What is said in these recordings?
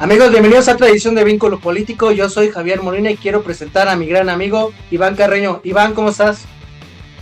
Amigos, bienvenidos a otra edición de Vínculo Político. Yo soy Javier Molina y quiero presentar a mi gran amigo Iván Carreño. Iván, ¿cómo estás?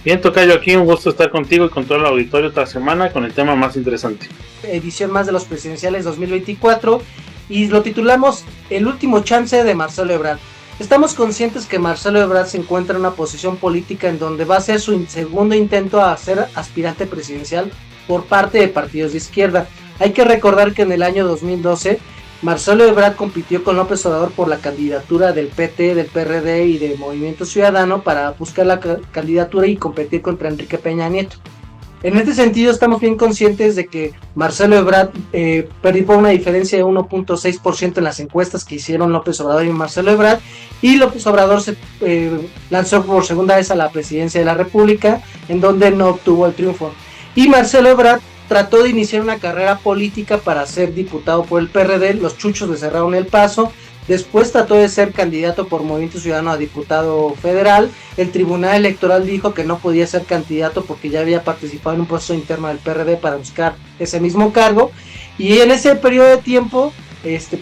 Bien, tocayo, aquí un gusto estar contigo y con todo el auditorio esta semana con el tema más interesante. Edición más de los presidenciales 2024 y lo titulamos El último chance de Marcelo Ebrard. Estamos conscientes que Marcelo Ebrard se encuentra en una posición política en donde va a ser su segundo intento a ser aspirante presidencial por parte de partidos de izquierda. Hay que recordar que en el año 2012 Marcelo Ebrard compitió con López Obrador por la candidatura del PT, del PRD y del Movimiento Ciudadano para buscar la candidatura y competir contra Enrique Peña Nieto. En este sentido estamos bien conscientes de que Marcelo Ebrard perdió por una diferencia de 1.6% en las encuestas que hicieron López Obrador y Marcelo Ebrard, y López Obrador se lanzó por segunda vez a la presidencia de la República, en donde no obtuvo el triunfo. Y Marcelo Ebrard trató de iniciar una carrera política para ser diputado por el PRD, los chuchos le cerraron el paso. Después trató de ser candidato por Movimiento Ciudadano a diputado federal. El Tribunal Electoral dijo que no podía ser candidato porque ya había participado en un proceso interno del PRD para buscar ese mismo cargo. Y en ese periodo de tiempo,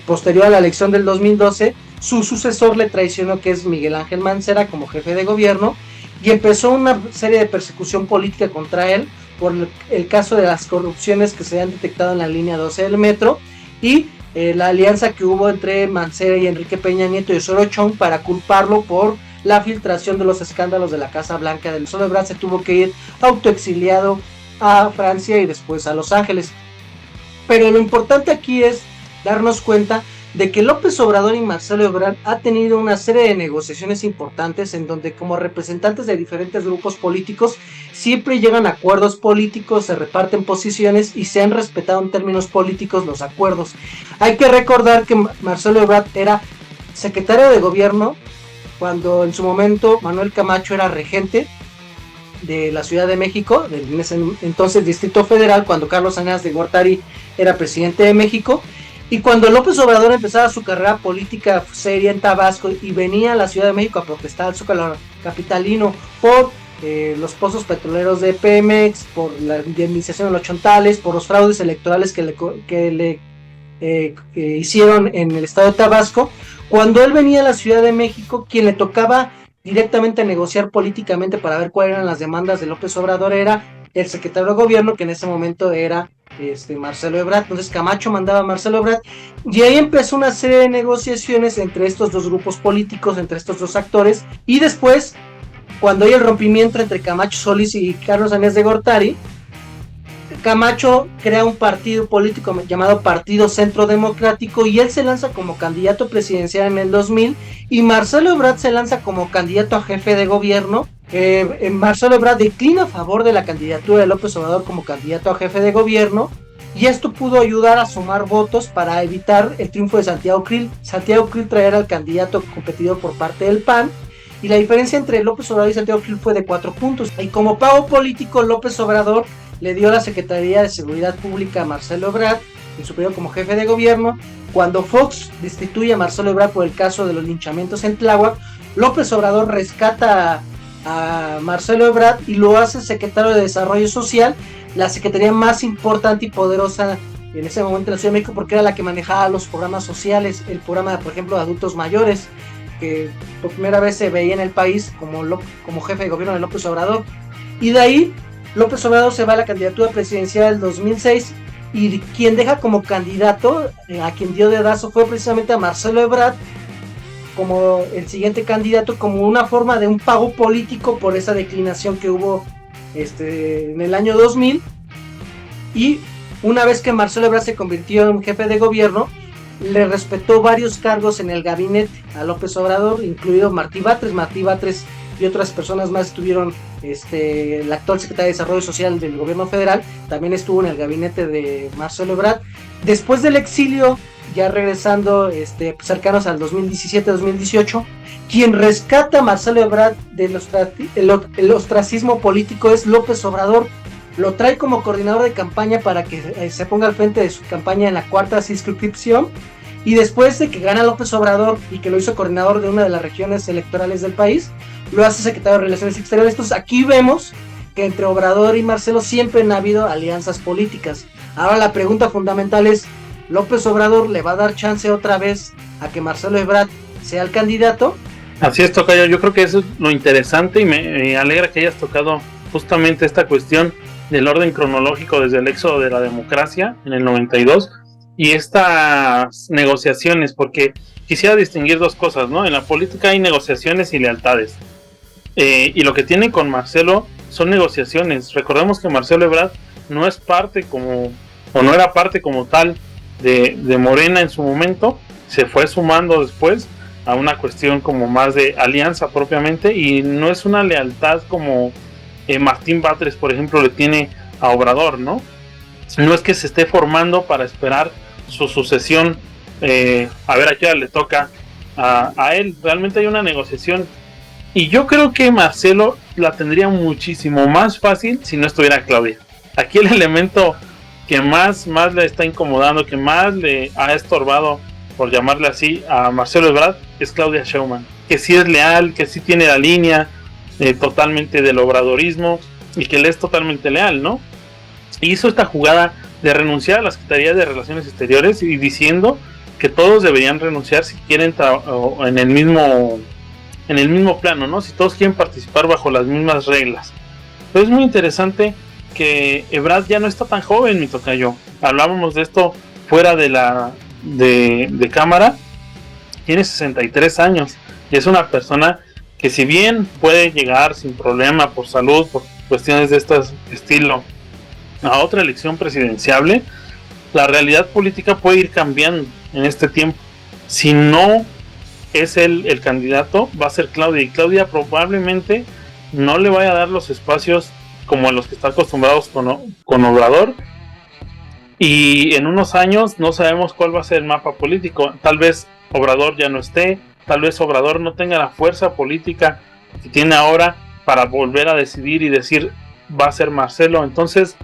posterior a la elección del 2012, su sucesor le traicionó, que es Miguel Ángel Mancera, como jefe de gobierno, y empezó una serie de persecución política contra él por el caso de las corrupciones que se han detectado en la línea 12 del metro y la alianza que hubo entre Mancera y Enrique Peña Nieto y Osorio Chong para culparlo por la filtración de los escándalos de la Casa Blanca. Del Marcelo Ebrard se tuvo que ir autoexiliado a Francia y después a Los Ángeles. Pero lo importante aquí es darnos cuenta de que López Obrador y Marcelo Ebrard ha tenido una serie de negociaciones importantes en donde, como representantes de diferentes grupos políticos, siempre llegan a acuerdos políticos, se reparten posiciones y se han respetado en términos políticos los acuerdos. Hay que recordar que Marcelo Ebrard era secretario de gobierno cuando en su momento Manuel Camacho era regente de la Ciudad de México, en ese entonces Distrito Federal, cuando Carlos Salinas de Gortari era presidente de México. Y cuando López Obrador empezaba su carrera política seria en Tabasco y venía a la Ciudad de México a protestar al Zócalo capitalino por los pozos petroleros de Pemex, por la indemnización de los chontales, por los fraudes electorales que le hicieron en el estado de Tabasco, cuando él venía a la Ciudad de México, quien le tocaba directamente negociar políticamente para ver cuáles eran las demandas de López Obrador era el secretario de gobierno, que en ese momento era Marcelo Ebrard. Entonces Camacho mandaba a Marcelo Ebrard y ahí empezó una serie de negociaciones entre estos dos grupos políticos, entre estos dos actores, y después, cuando hay el rompimiento entre Camacho Solís y Carlos Salinas de Gortari, Camacho crea un partido político llamado Partido Centro Democrático y él se lanza como candidato presidencial en el 2000 y Marcelo Ebrard se lanza como candidato a jefe de gobierno. Marcelo Ebrard declina a favor de la candidatura de López Obrador como candidato a jefe de gobierno y esto pudo ayudar a sumar votos para evitar el triunfo de Santiago Krill. Santiago Krill traía al candidato competidor por parte del PAN y la diferencia entre López Obrador y Santiago Krill fue de 4 puntos. Y como pago político, López Obrador le dio la Secretaría de Seguridad Pública a Marcelo Ebrard, en su periodo como jefe de gobierno. Cuando Fox destituye a Marcelo Ebrard por el caso de los linchamientos en Tláhuac, López Obrador rescata a Marcelo Ebrard y lo hace secretario de Desarrollo Social, la secretaría más importante y poderosa en ese momento en la Ciudad de México, porque era la que manejaba los programas sociales, el programa, por ejemplo, de adultos mayores, que por primera vez se veía en el país como jefe de gobierno de López Obrador. Y de ahí López Obrador se va a la candidatura presidencial del 2006 y quien deja como candidato, a quien dio dedazo, fue precisamente a Marcelo Ebrard como el siguiente candidato, como una forma de un pago político por esa declinación que hubo en el año 2000. Y una vez que Marcelo Ebrard se convirtió en jefe de gobierno, le respetó varios cargos en el gabinete a López Obrador, incluido Martí Batres y otras personas más estuvieron. El actual secretario de Desarrollo Social del gobierno federal también estuvo en el gabinete de Marcelo Ebrard. Después del exilio, ya regresando cercanos al 2017-2018, quien rescata a Marcelo Ebrard del ostracismo político es López Obrador. Lo trae como coordinador de campaña para que se ponga al frente de su campaña en la 4ª circunscripción, y después de que gana López Obrador y que lo hizo coordinador de una de las regiones electorales del país, lo hace secretario de Relaciones Exteriores. Entonces aquí vemos que entre Obrador y Marcelo siempre han habido alianzas políticas. Ahora la pregunta fundamental es, López Obrador le va a dar chance otra vez a que Marcelo Ebrard sea el candidato. Así es, tocayo, yo creo que eso es lo interesante y me alegra que hayas tocado justamente esta cuestión del orden cronológico desde el éxodo de la democracia en el 92 y estas negociaciones, porque quisiera distinguir dos cosas, ¿no? En la política hay negociaciones y lealtades, y lo que tienen con Marcelo son negociaciones. Recordemos que Marcelo Ebrard no es parte como, o no era parte como tal de Morena en su momento, se fue sumando después a una cuestión como más de alianza propiamente, y no es una lealtad como Martín Batres, por ejemplo, le tiene a Obrador, ¿no? No es que se esté formando para esperar su sucesión, a ver a qué hora le toca a él. Realmente hay una negociación, y yo creo que Marcelo la tendría muchísimo más fácil si no estuviera Claudia. Aquí el elemento que más le está incomodando, que más le ha estorbado, por llamarle así, a Marcelo Ebrard, es Claudia Sheinbaum, que sí es leal, que sí tiene la línea totalmente del obradorismo y que le es totalmente leal, ¿no? Hizo esta jugada de renunciar a la Secretaría de Relaciones Exteriores y diciendo que todos deberían renunciar si quieren en el mismo plano, ¿no? Si todos quieren participar bajo las mismas reglas. Pero es muy interesante que Ebrard ya no está tan joven, mi tocayo. Hablábamos de esto fuera de cámara. Tiene 63 años y es una persona que, si bien puede llegar sin problema por salud, por cuestiones de este estilo, a otra elección presidenciable, la realidad política puede ir cambiando en este tiempo. Si no es él el candidato, va a ser Claudia, y Claudia probablemente no le vaya a dar los espacios como a los que está acostumbrados con Obrador, y en unos años no sabemos cuál va a ser el mapa político. Tal vez Obrador ya no esté, tal vez Obrador no tenga la fuerza política que tiene ahora para volver a decidir y decir va a ser Marcelo. Entonces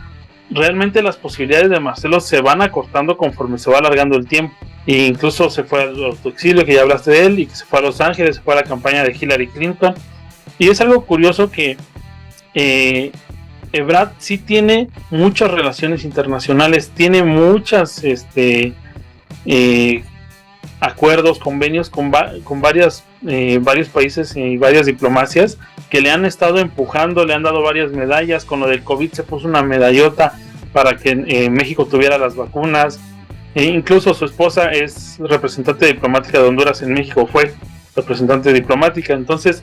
realmente las posibilidades de Marcelo se van acortando conforme se va alargando el tiempo, e incluso se fue al autoexilio, que ya hablaste de él, y que se fue a Los Ángeles, se fue a la campaña de Hillary Clinton. Y es algo curioso que Ebrard sí tiene muchas relaciones internacionales, tiene muchas acuerdos, convenios con varios países y varias diplomacias que le han estado empujando, le han dado varias medallas. Con lo del COVID se puso una medallota para que México tuviera las vacunas. Incluso su esposa es representante diplomática de Honduras en México, fue representante diplomática. Entonces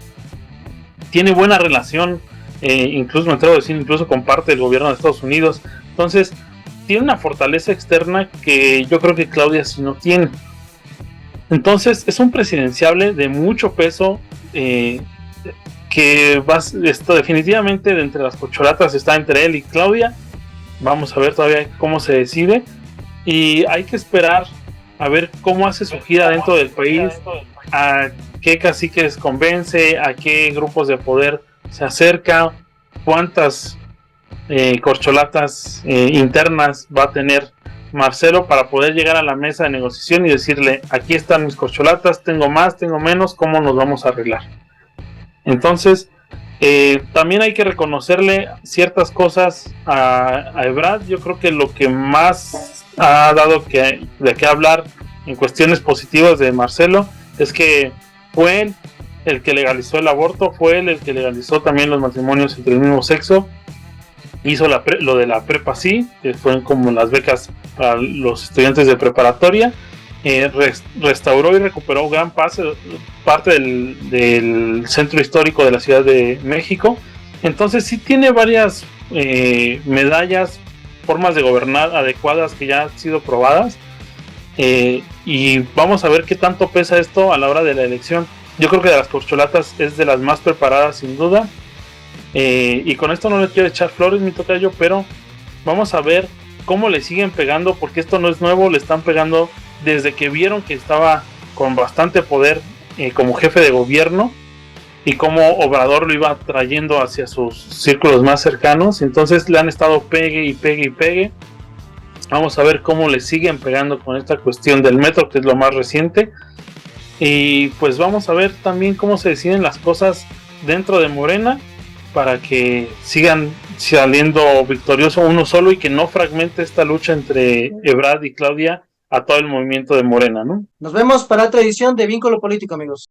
tiene buena relación, incluso me atrevo a decir, incluso con parte del gobierno de Estados Unidos. Entonces tiene una fortaleza externa que yo creo que Claudia sí no tiene. Entonces es un presidenciable de mucho peso, que esto definitivamente de entre las corcholatas está entre él y Claudia. Vamos a ver todavía cómo se decide, y hay que esperar a ver cómo hace su gira dentro del país, a qué caciques convence, a qué grupos de poder se acerca, cuántas corcholatas internas va a tener Marcelo para poder llegar a la mesa de negociación y decirle: aquí están mis corcholatas, tengo más, tengo menos, ¿cómo nos vamos a arreglar? Entonces también hay que reconocerle ciertas cosas a Ebrard. Yo creo que lo que más ha dado de qué hablar en cuestiones positivas de Marcelo es que fue él el que legalizó el aborto, fue él el que legalizó también los matrimonios entre el mismo sexo, hizo lo de la prepa sí, que fueron como las becas para los estudiantes de preparatoria, restauró y recuperó gran parte del centro histórico de la Ciudad de México. Entonces sí tiene varias medallas, formas de gobernar adecuadas que ya han sido probadas, y vamos a ver qué tanto pesa esto a la hora de la elección. Yo creo que de las corcholatas es de las más preparadas sin duda, y con esto no le quiero echar flores, mi tocayo, pero vamos a ver cómo le siguen pegando, porque esto no es nuevo, le están pegando desde que vieron que estaba con bastante poder como jefe de gobierno, y cómo Obrador lo iba trayendo hacia sus círculos más cercanos. Entonces le han estado pegue y pegue y pegue. Vamos a ver cómo le siguen pegando con esta cuestión del metro, que es lo más reciente, y pues vamos a ver también cómo se deciden las cosas dentro de Morena para que sigan saliendo victorioso uno solo y que no fragmente esta lucha entre Ebrard y Claudia a todo el movimiento de Morena, ¿no? Nos vemos para otra edición de Vínculo Político, amigos.